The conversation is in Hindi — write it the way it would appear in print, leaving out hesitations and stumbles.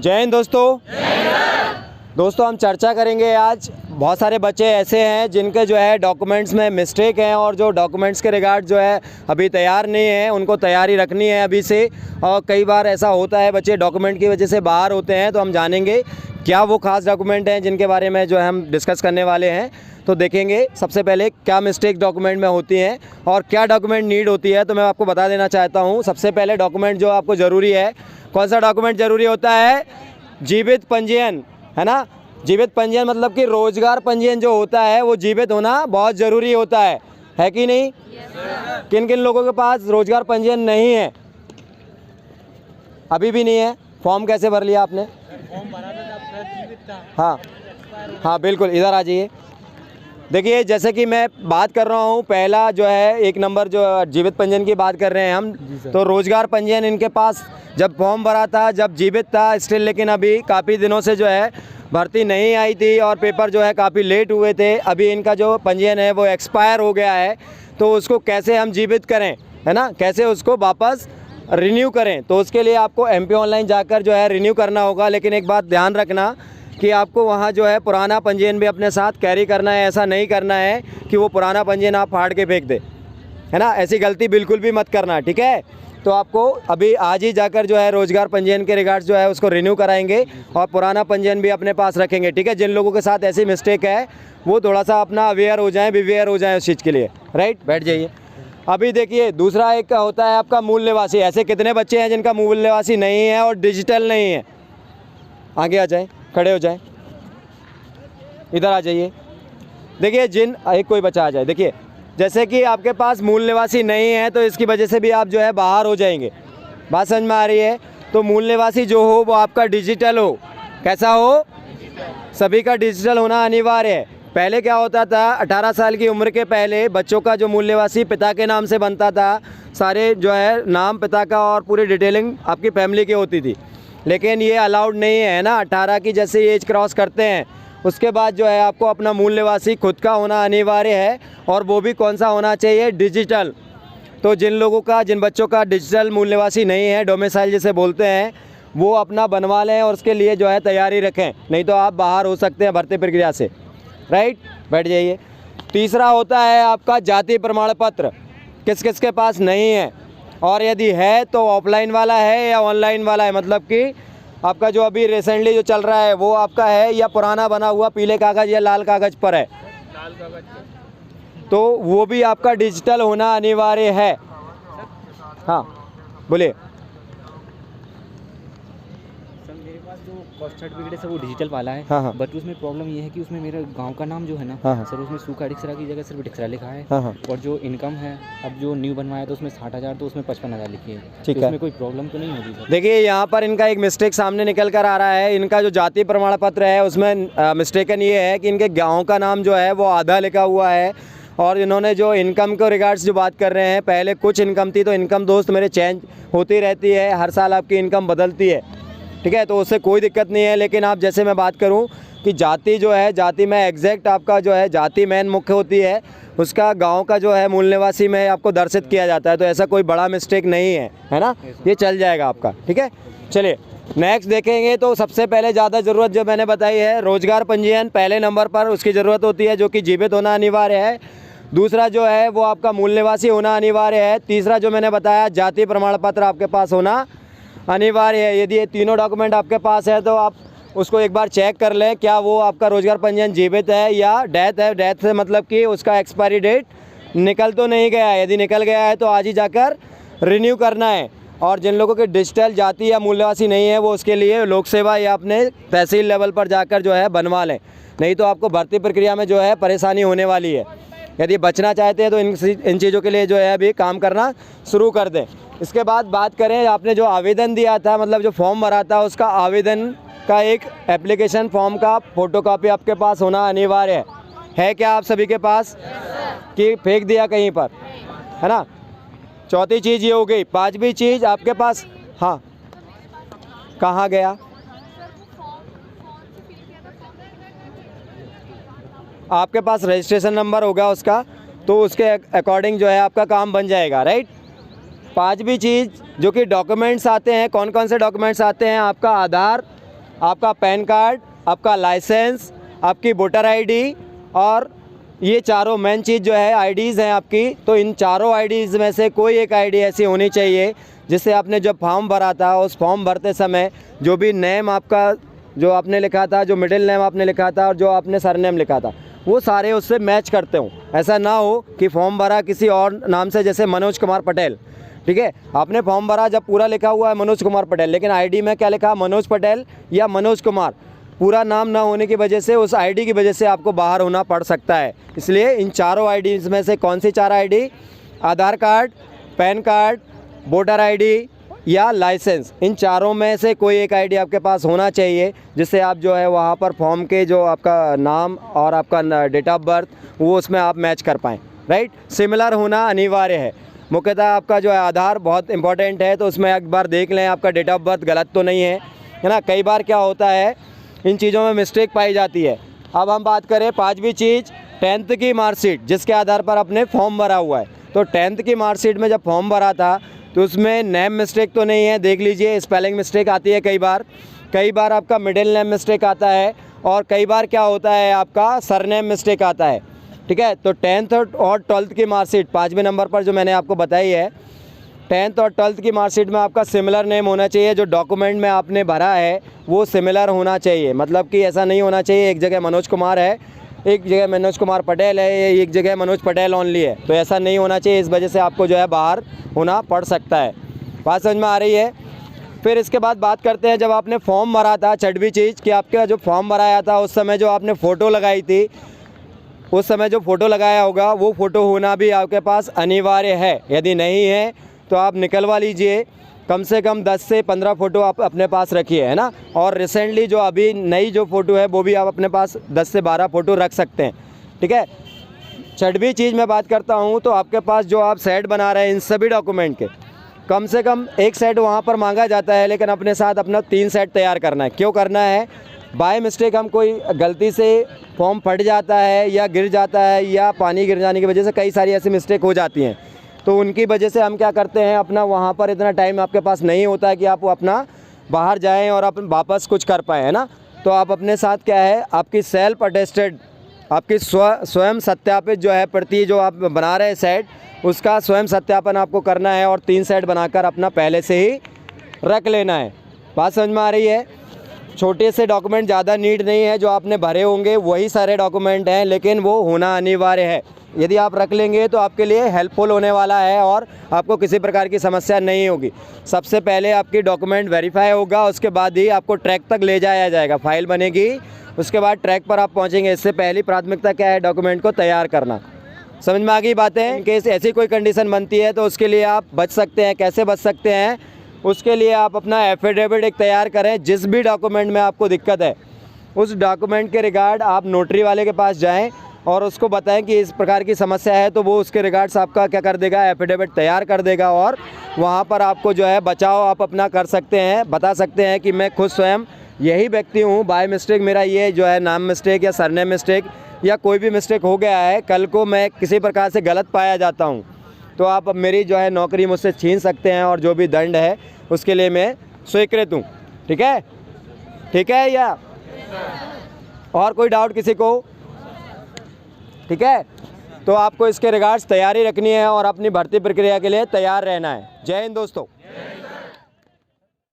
जय हिंद दोस्तों हम चर्चा करेंगे आज। बहुत सारे बच्चे ऐसे हैं जिनके जो है डॉक्यूमेंट्स में मिस्टेक हैं और जो डॉक्यूमेंट्स के रिगार्ड जो है अभी तैयार नहीं है, उनको तैयारी रखनी है अभी से। और कई बार ऐसा होता है बच्चे डॉक्यूमेंट की वजह से बाहर होते हैं, तो हम जानेंगे क्या वो खास डॉक्यूमेंट हैं जिनके बारे में जो है हम डिस्कस करने वाले हैं। तो देखेंगे सबसे पहले क्या मिस्टेक डॉक्यूमेंट में होती हैं और क्या डॉक्यूमेंट नीड होती है। तो मैं आपको बता देना चाहता हूँ। सबसे पहले डॉक्यूमेंट जो आपको ज़रूरी है, कौन सा डॉक्यूमेंट ज़रूरी होता है? जीवित पंजीयन, है ना। जीवित पंजीयन मतलब कि रोजगार पंजीयन जो होता है वो जीवित होना बहुत ज़रूरी होता है कि नहीं? किन किन लोगों के पास रोजगार पंजीयन नहीं है? अभी भी नहीं है। फॉर्म कैसे भर लिया आपने? फॉर्म भरा था, जीवित था। हाँ बिल्कुल, इधर आ जाइए। देखिए जैसे कि मैं बात कर रहा हूँ, पहला जो है 1 नंबर जो जीवित पंजीयन की बात कर रहे हैं हम, तो रोजगार पंजीयन इनके पास जब फॉर्म भरा था, जब जीवित था स्टिल, लेकिन अभी काफ़ी दिनों से जो है भर्ती नहीं आई थी और पेपर जो है काफ़ी लेट हुए थे। अभी इनका जो पंजीयन है वो एक्सपायर हो गया है, तो उसको कैसे हम जीवित करें, है ना, कैसे उसको वापस रिन्यू करें। तो उसके लिए आपको MP ऑनलाइन जाकर जो है रिन्यू करना होगा। लेकिन एक बात ध्यान रखना कि आपको वहाँ जो है पुराना पंजीयन भी अपने साथ कैरी करना है। ऐसा नहीं करना है कि वो पुराना पंजीयन आप फाड़ के फेंक दे, है ना। ऐसी गलती बिल्कुल भी मत करना, ठीक है। तो आपको अभी आज ही जाकर जो है रोजगार पंजीयन के रिगार्ड्स जो है उसको रिन्यू कराएंगे और पुराना पंजीयन भी अपने पास रखेंगे, ठीक है। जिन लोगों के साथ ऐसी मिस्टेक है वो थोड़ा सा अपना अवेयर हो जाएं, बिवेयर हो जाएं उस चीज़ के लिए, राइट। बैठ जाइए। अभी देखिए दूसरा एक होता है आपका मूल निवासी। ऐसे कितने बच्चे हैं जिनका मूल निवासी नहीं है और डिजिटल नहीं है? आगे आ जाएँ, खड़े हो जाएँ, इधर आ जाइए। देखिए एक कोई बच्चा आ जाए। देखिए जैसे कि आपके पास मूल निवासी नहीं है तो इसकी वजह से भी आप जो है बाहर हो जाएंगे। बात समझ में आ रही है? तो मूल निवासी जो हो वो आपका डिजिटल हो। कैसा हो? सभी का डिजिटल होना अनिवार्य है। पहले क्या होता था, 18 साल की उम्र के पहले बच्चों का जो मूल निवासी पिता के नाम से बनता था, सारे जो है नाम पिता का और पूरी डिटेलिंग आपकी फैमिली की होती थी। लेकिन ये अलाउड नहीं है ना। 18 की जैसे एज क्रॉस करते हैं उसके बाद जो है आपको अपना मूल निवासी खुद का होना अनिवार्य है, और वो भी कौन सा होना चाहिए? डिजिटल। तो जिन बच्चों का डिजिटल मूल निवासी नहीं है, डोमिसाइल जिसे बोलते हैं, वो अपना बनवा लें और उसके लिए जो है तैयारी रखें, नहीं तो आप बाहर हो सकते हैं भर्ती प्रक्रिया से, राइट। बैठ जाइए। तीसरा होता है आपका जाति प्रमाण पत्र। किस किस के पास नहीं है? और यदि है तो ऑफलाइन वाला है या ऑनलाइन वाला है? मतलब कि आपका जो अभी रिसेंटली जो चल रहा है वो आपका है या पुराना बना हुआ पीले कागज़ या लाल कागज़ पर है? लाल कागज पर। तो वो भी आपका डिजिटल होना अनिवार्य है। हाँ बोलिए। सर मेरे पास जो कास्ट सर्टिफिकेट है वो डिजिटल वाला है। हाँ। बट उसमें प्रॉब्लम ये है कि उसमें मेरे गांव का नाम जो है ना, हाँ। सर उसमें सूखा डिक्सरा की जगह सिर्फ डिक्सरा लिखा है। हाँ। और जो इनकम है अब जो न्यू बनवाया तो उसमें 60,000 तो उसमें 55,000 लिखी है। ठीक तो है। उसमें कोई प्रॉब्लम तो नहीं होगी सर? देखिए यहाँ पर इनका एक मिस्टेक सामने निकल कर आ रहा है। इनका जो जाति प्रमाण पत्र है उसमें मिस्टेकन ये है कि इनके गाँव का नाम जो है वो आधा लिखा हुआ है, और इन्होंने जो इनकम के रिगार्ड्स जो बात कर रहे हैं, पहले कुछ इनकम थी, तो इनकम दोस्त मेरे चेंज होती रहती है, हर साल आपकी इनकम बदलती है, ठीक है। तो उससे कोई दिक्कत नहीं है। लेकिन आप जैसे मैं बात करूं कि जाति जो है, जाति में एग्जैक्ट आपका जो है जाति मेन मुख्य होती है, उसका गांव का जो है मूल निवासी में आपको दर्शित किया जाता है। तो ऐसा कोई बड़ा मिस्टेक नहीं है ना, ये चल जाएगा आपका, ठीक है। चलिए नेक्स्ट देखेंगे। तो सबसे पहले ज़्यादा ज़रूरत जो मैंने बताई है रोजगार पंजीयन पहले नंबर पर उसकी ज़रूरत होती है, जो कि जीवित होना अनिवार्य है। दूसरा जो है वो आपका मूल निवासी होना अनिवार्य है। तीसरा जो मैंने बताया जाति प्रमाण पत्र आपके पास होना अनिवार्य है। यदि ये तीनों डॉक्यूमेंट आपके पास है तो आप उसको एक बार चेक कर लें, क्या वो आपका रोजगार पंजीयन जीवित है या डेथ है। डेथ से मतलब कि उसका एक्सपायरी डेट निकल तो नहीं गया है। यदि निकल गया है तो आज ही जाकर रिन्यू करना है। और जिन लोगों के डिजिटल जाति या मूल निवासी नहीं है वो उसके लिए लोक सेवा या अपने तहसील लेवल पर जाकर जो है बनवा लें, नहीं तो आपको भर्ती प्रक्रिया में जो है परेशानी होने वाली है। यदि बचना चाहते हैं तो इन चीज़ों के लिए जो है अभी काम करना शुरू कर दें। इसके बाद बात करें, आपने जो आवेदन दिया था, मतलब जो फॉर्म भरा था, उसका आवेदन का एक एप्लीकेशन फॉर्म का फ़ोटोकॉपी आपके पास होना अनिवार्य है क्या आप सभी के पास? कि फेंक दिया कहीं पर, है ना। चौथी चीज़ ये हो गई। पांचवी चीज़ आपके पास, हाँ कहाँ गया? आपके पास रजिस्ट्रेशन नंबर होगा उसका, तो उसके अकॉर्डिंग जो है आपका काम बन जाएगा, राइट। पांचवी चीज़ जो कि डॉक्यूमेंट्स आते हैं, कौन कौन से डॉक्यूमेंट्स आते हैं? आपका आधार आपका पैन कार्ड, आपका लाइसेंस, आपकी वोटर आईडी, और ये चारों मेन चीज़ जो है आईडीज़ हैं आपकी। तो इन चारों आईडीज़ में से कोई एक आईडी ऐसी होनी चाहिए जिससे आपने जब फॉर्म भरा था, उस फॉर्म भरते समय जो भी नेम आपका जो आपने लिखा था, जो मिडिल नेम आपने लिखा था और जो आपने सरनेम लिखा था, वो सारे उससे मैच करते हों। ऐसा ना हो कि फॉर्म भरा किसी और नाम से, जैसे मनोज कुमार पटेल, ठीक है, आपने फॉर्म भरा जब पूरा लिखा हुआ है मनोज कुमार पटेल, लेकिन आईडी में क्या लिखा, मनोज पटेल या मनोज कुमार, पूरा नाम ना होने की वजह से, उस आईडी की वजह से आपको बाहर होना पड़ सकता है। इसलिए इन चारों आईडीज़ में से कौन सी 4 ID, Aadhaar card, PAN card, voter ID या लाइसेंस, इन चारों में से कोई एक आईडी आपके पास होना चाहिए, जिससे आप जो है वहाँ पर फॉर्म के जो आपका नाम और आपका डेट ऑफ बर्थ वो उसमें आप मैच कर पाएँ, राइट। सिमिलर होना अनिवार्य है। मुख्यतः आपका जो है आधार बहुत इंपॉर्टेंट है, तो उसमें एक बार देख लें आपका डेट ऑफ बर्थ गलत तो नहीं है ना। कई बार क्या होता है, इन चीज़ों में मिस्टेक पाई जाती है। अब हम बात करें 5वीं चीज़, 10th की मार्कशीट, जिसके आधार पर आपने फॉर्म भरा हुआ है। तो 10th की मार्कशीट में जब फॉर्म भरा था तो उसमें नेम मिस्टेक तो नहीं है, देख लीजिए, स्पेलिंग मिस्टेक आती है कई बार आपका मिडिल नेम मिस्टेक आता है, और कई बार क्या होता है आपका सरनेम मिस्टेक आता है, ठीक है। तो 10th और 12th की मार्कशीट 5वें नंबर पर जो मैंने आपको बताई है, 10th और 12th की मार्कशीट में आपका सिमिलर नेम होना चाहिए, जो डॉक्यूमेंट में आपने भरा है वो सिमिलर होना चाहिए। मतलब कि ऐसा नहीं होना चाहिए एक जगह मनोज कुमार है, एक जगह मनोज कुमार पटेल है, एक जगह मनोज पटेल ओनली है, तो ऐसा नहीं होना चाहिए। इस वजह से आपको जो है बाहर होना पड़ सकता है। बात समझ में आ रही है। फिर इसके बाद बात करते हैं, जब आपने फॉर्म भरा था, 6वीं चीज़ कि आपका जो फॉर्म भराया था उस समय जो आपने फ़ोटो लगाई थी, उस समय जो फ़ोटो लगाया होगा वो फ़ोटो होना भी आपके पास अनिवार्य है। यदि नहीं है तो आप निकलवा लीजिए, कम से कम 10 से 15 फ़ोटो आप अपने पास रखिए, है ना। और रिसेंटली जो अभी नई जो फ़ोटो है वो भी आप अपने पास 10 से 12 फ़ोटो रख सकते हैं, ठीक है। 6वीं चीज़ मैं बात करता हूँ, तो आपके पास जो आप सेट बना रहे हैं इन सभी डॉक्यूमेंट के, कम से कम एक सेट वहाँ पर मांगा जाता है, लेकिन अपने साथ अपना 3 सेट तैयार करना है। क्यों करना है, बाय मिस्टेक हम कोई गलती से फॉर्म फट जाता है या गिर जाता है या पानी गिर जाने की वजह से कई सारी ऐसी मिस्टेक हो जाती हैं, तो उनकी वजह से हम क्या करते हैं, अपना वहाँ पर इतना टाइम आपके पास नहीं होता है कि आप अपना बाहर जाएं और आप वापस कुछ कर पाएँ, है ना। तो आप अपने साथ क्या है, आपकी सेल्फ अटेस्टेड, आपकी स्वयं सत्यापित जो है प्रति जो आप बना रहे हैं सेट, उसका स्वयं सत्यापन आपको करना है, और 3 सेट बनाकर अपना पहले से ही रख लेना है। बात समझ में आ रही है। छोटे से डॉक्यूमेंट ज़्यादा नीड नहीं है, जो आपने भरे होंगे वही सारे डॉक्यूमेंट हैं, लेकिन वो होना अनिवार्य है। यदि आप रख लेंगे तो आपके लिए हेल्पफुल होने वाला है और आपको किसी प्रकार की समस्या नहीं होगी। सबसे पहले आपकी डॉक्यूमेंट वेरीफाई होगा, उसके बाद ही आपको ट्रैक तक ले जाया जाएगा, फाइल बनेगी, उसके बाद ट्रैक पर आप पहुंचेंगे। इससे पहली प्राथमिकता क्या है, डॉक्यूमेंट को तैयार करना। समझ में आ गई बातें। इन केस ऐसी कोई कंडीशन बनती है तो उसके लिए आप बच सकते हैं। कैसे बच सकते हैं, उसके लिए आप अपना एफिडेविट एक तैयार करें। जिस भी डॉक्यूमेंट में आपको दिक्कत है उस डॉक्यूमेंट के रिगार्ड आप नोटरी वाले के पास जाएं और उसको बताएं कि इस प्रकार की समस्या है, तो वो उसके रिगार्ड्स आपका क्या कर देगा, एफिडेविट तैयार कर देगा, और वहाँ पर आपको जो है बचाव आप अपना कर सकते हैं। बता सकते हैं कि मैं खुद स्वयं यही व्यक्ति हूँ, बाय मिस्टेक मेरा ये जो है नाम मिस्टेक या सरनेम मिस्टेक या कोई भी मिस्टेक हो गया है, कल को मैं किसी प्रकार से गलत पाया जाता हूँ तो आप अब मेरी जो है नौकरी मुझसे छीन सकते हैं, और जो भी दंड है उसके लिए मैं स्वीकृत हूँ। ठीक है, ठीक है। या और कोई डाउट किसी को? ठीक है, तो आपको इसके रिगार्ड्स तैयारी रखनी है और अपनी भर्ती प्रक्रिया के लिए तैयार रहना है। जय हिंद दोस्तों।